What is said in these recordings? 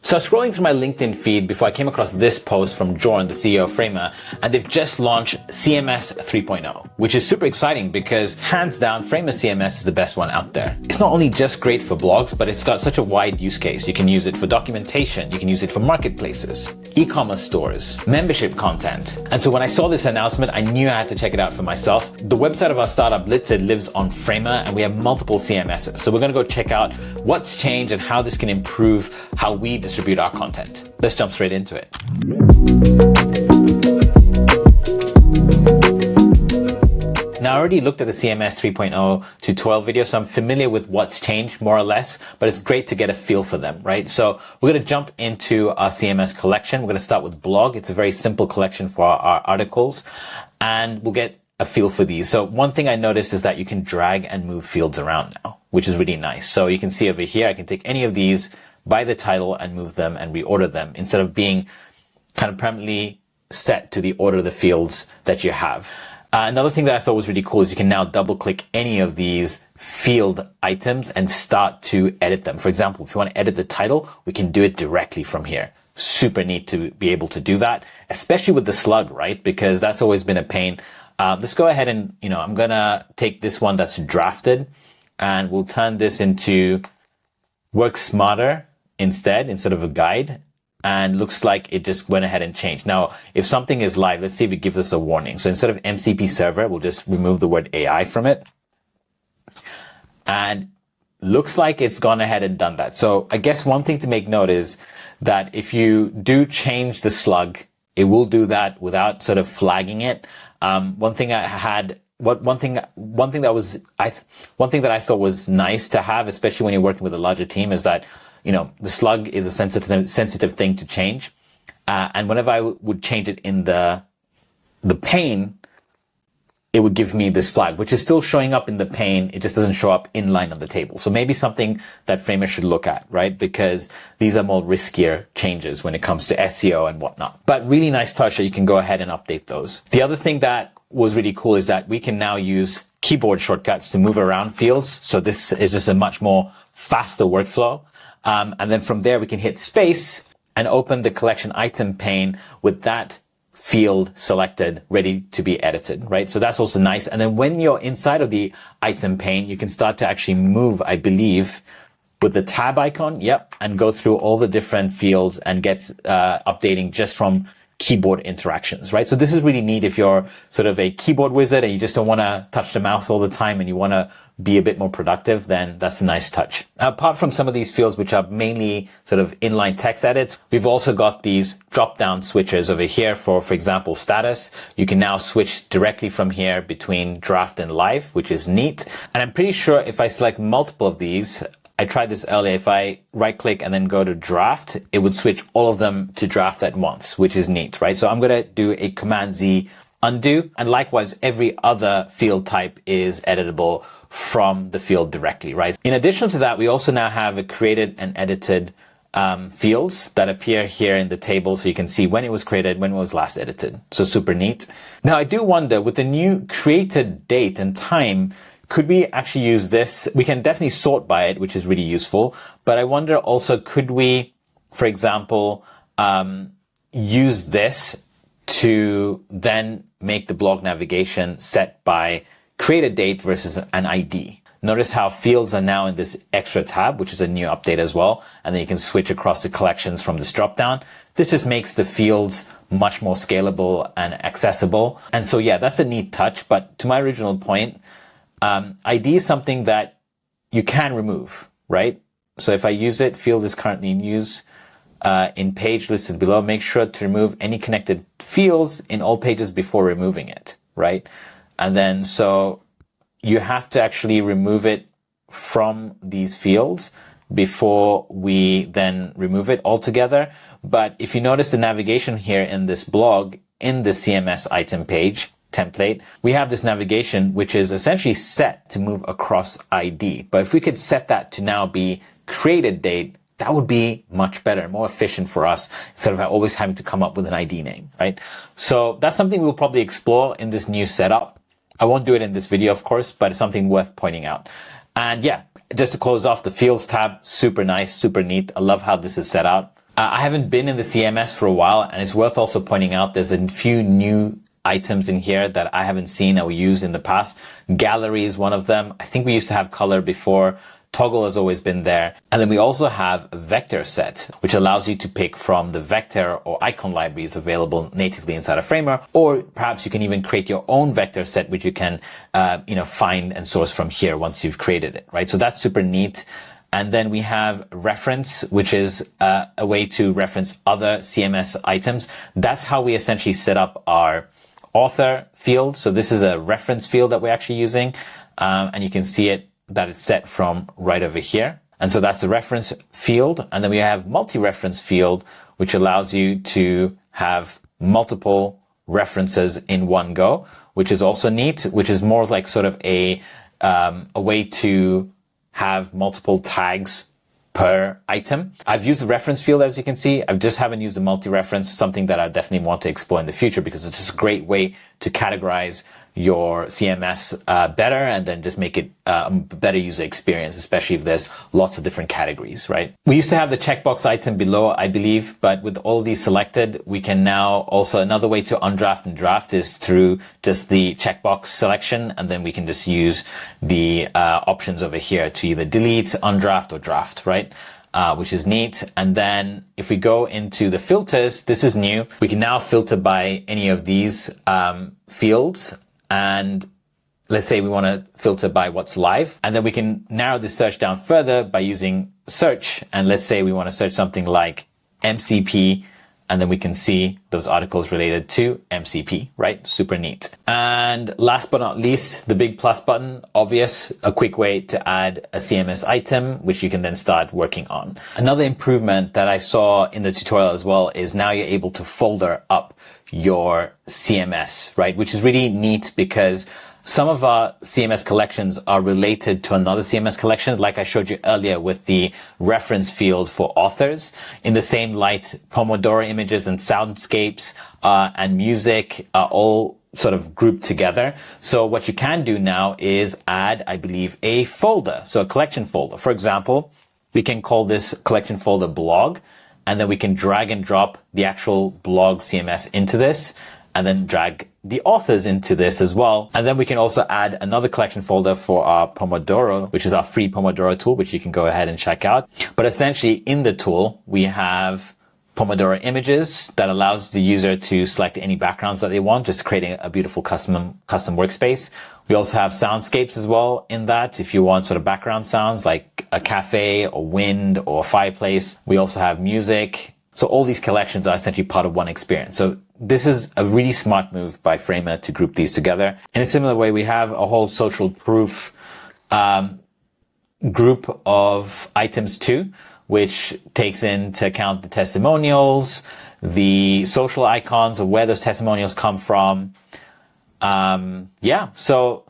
So I was scrolling through my LinkedIn feed before I came across this post from Jorn, the CEO of Framer, and they've just launched CMS 3.0, which is super exciting because hands down, Framer CMS is the best one out there. It's not only just great for blogs, but it's got such a wide use case. You can use it for documentation, you can use it for marketplaces, e-commerce stores, membership content. And so when I saw this announcement, I knew I had to check it out for myself. The website of our startup Blitzit lives on Framer, and we have multiple CMSs. So we're going to go check out what's changed and how this can improve how we distribute our content. Let's jump straight into it. Now, I already looked at the CMS 3.0 tutorial video, so I'm familiar with what's changed more or less, but it's great to get a feel for them, right? So we're going to jump into our CMS collection. We're going to start with blog. It's a very simple collection for our articles, and we'll get a feel for these. So one thing I noticed is that you can drag and move fields around now, which is really nice. So you can see over here, I can take any of these by the title and move them and reorder them instead of being kind of permanently set to the order of the fields that you have. Another thing that I thought was really cool is you can now double click any of these field items and start to edit them. For example, if you want to edit the title, we can do it directly from here. Super neat to be able to do that, especially with the slug, right? Because that's always been a pain. Let's go ahead and, I'm going to take this one that's drafted and we'll turn this into work smarter instead of a guide. And looks like it just went ahead and changed. Now, if something is live, let's see if it gives us a warning. So instead of MCP server, we'll just remove the word AI from it. And looks like it's gone ahead and done that. So I guess one thing to make note is that if you do change the slug, it will do that without sort of flagging it. One thing that I thought was nice to have, especially when you're working with a larger team, is that the slug is a sensitive thing to change. And whenever I would change it in the pane, it would give me this flag, which is still showing up in the pane. It just doesn't show up inline on the table. So maybe something that Framer should look at, right? Because these are more riskier changes when it comes to SEO and whatnot. But really nice touch that you can go ahead and update those. The other thing that was really cool is that we can now use keyboard shortcuts to move around fields. So this is just a much more faster workflow. And then from there, we can hit space and open the collection item pane with that field selected, ready to be edited, right? So that's also nice. And then when you're inside of the item pane, you can start to actually move, I believe, with the tab icon. Yep. And go through all the different fields and get updating just from keyboard interactions, right? So this is really neat if you're sort of a keyboard wizard and you just don't want to touch the mouse all the time and you want to be a bit more productive, then that's a nice touch. Apart from some of these fields, which are mainly sort of inline text edits, we've also got these drop-down switches over here for example, status. You can now switch directly from here between draft and live, which is neat. And I'm pretty sure if I select multiple of these, I tried this earlier. If I right click and then go to draft, it would switch all of them to draft at once, which is neat, right? So I'm going to do a Command Z undo. And likewise, every other field type is editable from the field directly, right? In addition to that, we also now have a created and edited fields that appear here in the table. So you can see when it was created, when it was last edited. So super neat. Now I do wonder with the new created date and time, could we actually use this? We can definitely sort by it, which is really useful. But I wonder also, could we, for example, use this to then make the blog navigation set by created date versus an ID? Notice how fields are now in this extra tab, which is a new update as well. And then you can switch across the collections from this drop down. This just makes the fields much more scalable and accessible. And so, yeah, that's a neat touch. But to my original point, ID is something that you can remove, right? So if I use it, field is currently in use, in page listed below, make sure to remove any connected fields in all pages before removing it, right? And then, so you have to actually remove it from these fields before we then remove it altogether. But if you notice the navigation here in this blog, in the CMS item page, template, we have this navigation, which is essentially set to move across ID. But if we could set that to now be created date, that would be much better, more efficient for us, instead of always having to come up with an ID name, right? So that's something we'll probably explore in this new setup. I won't do it in this video, of course, but it's something worth pointing out. And yeah, just to close off, the fields tab, super nice, super neat. I love how this is set out. I haven't been in the CMS for a while, and it's worth also pointing out there's a few new items in here that I haven't seen or used in the past. Gallery is one of them. I think we used to have color before. Toggle has always been there. And then we also have vector set, which allows you to pick from the vector or icon libraries available natively inside of Framer, or perhaps you can even create your own vector set, which you can, find and source from here once you've created it, right? So that's super neat. And then we have reference, which is a way to reference other CMS items. That's how we essentially set up our author field. So this is a reference field that we're actually using. And you can see it that it's set from right over here. And so that's the reference field. And then we have multi-reference field, which allows you to have multiple references in one go, which is also neat, which is more like sort of a way to have multiple tags per item. I've used the reference field, as you can see. I just haven't used the multi-reference, something that I definitely want to explore in the future, because it's just a great way to categorize your CMS better and then just make it a better user experience, especially if there's lots of different categories, right? We used to have the checkbox item below, I believe, but with all these selected, we can now also, another way to undraft and draft is through just the checkbox selection, and then we can just use the options over here to either delete, undraft, or draft, right? Which is neat. And then if we go into the filters, this is new. We can now filter by any of these fields. And let's say we want to filter by what's live. And then we can narrow the search down further by using search. And let's say we want to search something like MCP, and then we can see those articles related to MCP, right? Super neat. And last but not least, the big plus button, obvious, a quick way to add a CMS item, which you can then start working on. Another improvement that I saw in the tutorial as well is now you're able to folder up your CMS, right? Which is really neat because some of our CMS collections are related to another CMS collection, like I showed you earlier with the reference field for authors. In the same light, Pomodoro images and soundscapes and music are all sort of grouped together. So what you can do now is add, I believe, a folder. So a collection folder. For example, we can call this collection folder blog, and then we can drag and drop the actual blog CMS into this, and then drag the authors into this as well. And then we can also add another collection folder for our Pomodoro, which is our free Pomodoro tool, which you can go ahead and check out. But essentially in the tool, we have Pomodoro images that allows the user to select any backgrounds that they want, just creating a beautiful custom workspace. We also have soundscapes as well in that, if you want sort of background sounds like a cafe or wind or fireplace. We also have music. So all these collections are essentially part of one experience. So this is a really smart move by Framer to group these together. In a similar way, we have a whole social proof group of items too, which takes into account the testimonials, the social icons of where those testimonials come from. So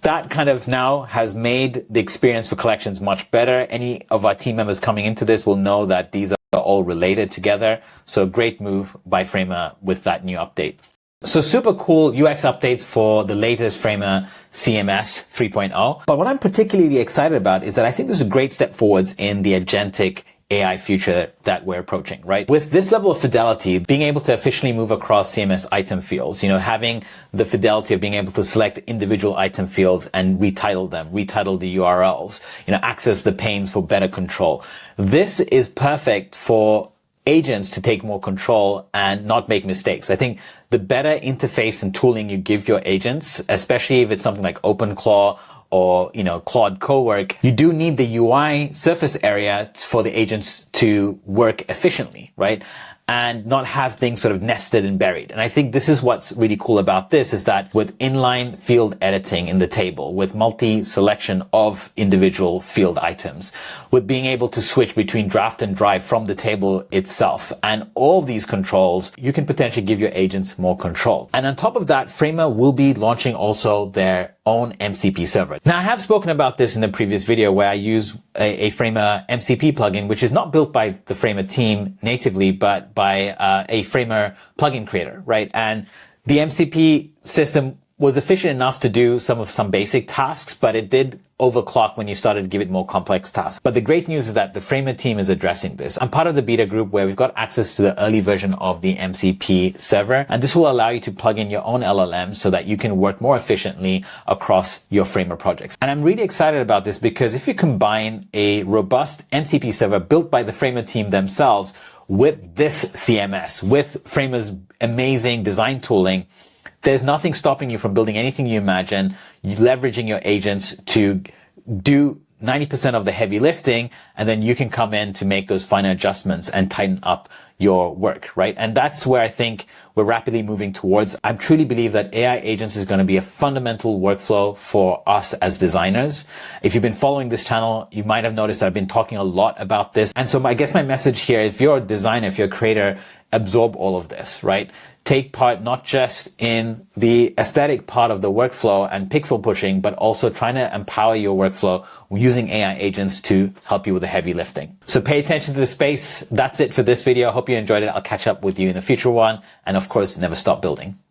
that kind of now has made the experience for collections much better. Any of our team members coming into this will know that these are all related together. So great move by Framer with that new update. So super cool UX updates for the latest Framer CMS 3.0. But what I'm particularly excited about is that I think there's a great step forwards in the agentic AI future that we're approaching, right? With this level of fidelity, being able to efficiently move across CMS item fields, having the fidelity of being able to select individual item fields and retitle them, retitle the URLs, access the panes for better control. This is perfect for agents to take more control and not make mistakes. I think the better interface and tooling you give your agents, especially if it's something like OpenClaw or, Claude Cowork, you do need the UI surface area for the agents to work efficiently, right? And not have things sort of nested and buried. And I think this is what's really cool about this, is that with inline field editing in the table, with multi-selection of individual field items, with being able to switch between draft and drive from the table itself, and all of these controls, you can potentially give your agents more control. And on top of that, Framer will be launching also their own MCP server. Now, I have spoken about this in the previous video where I use a Framer MCP plugin, which is not built by the Framer team natively, but by a Framer plugin creator, right? And the MCP system was efficient enough to do some basic tasks, but it did overclock when you started to give it more complex tasks. But the great news is that the Framer team is addressing this. I'm part of the beta group where we've got access to the early version of the MCP server, and this will allow you to plug in your own LLMs so that you can work more efficiently across your Framer projects. And I'm really excited about this because if you combine a robust MCP server built by the Framer team themselves with this CMS, with Framer's amazing design tooling, there's nothing stopping you from building anything you imagine, leveraging your agents to do 90% of the heavy lifting, and then you can come in to make those finer adjustments and tighten up your work, right? And that's where I think we're rapidly moving towards. I truly believe that AI agents is going to be a fundamental workflow for us as designers. If you've been following this channel, you might have noticed that I've been talking a lot about this. And so I guess my message here, if you're a designer, if you're a creator, absorb all of this, right? Take part not just in the aesthetic part of the workflow and pixel pushing, but also trying to empower your workflow using AI agents to help you with the heavy lifting. So pay attention to the space. That's it for this video. I hope you enjoyed it. I'll catch up with you in a future one. And of course, never stop building.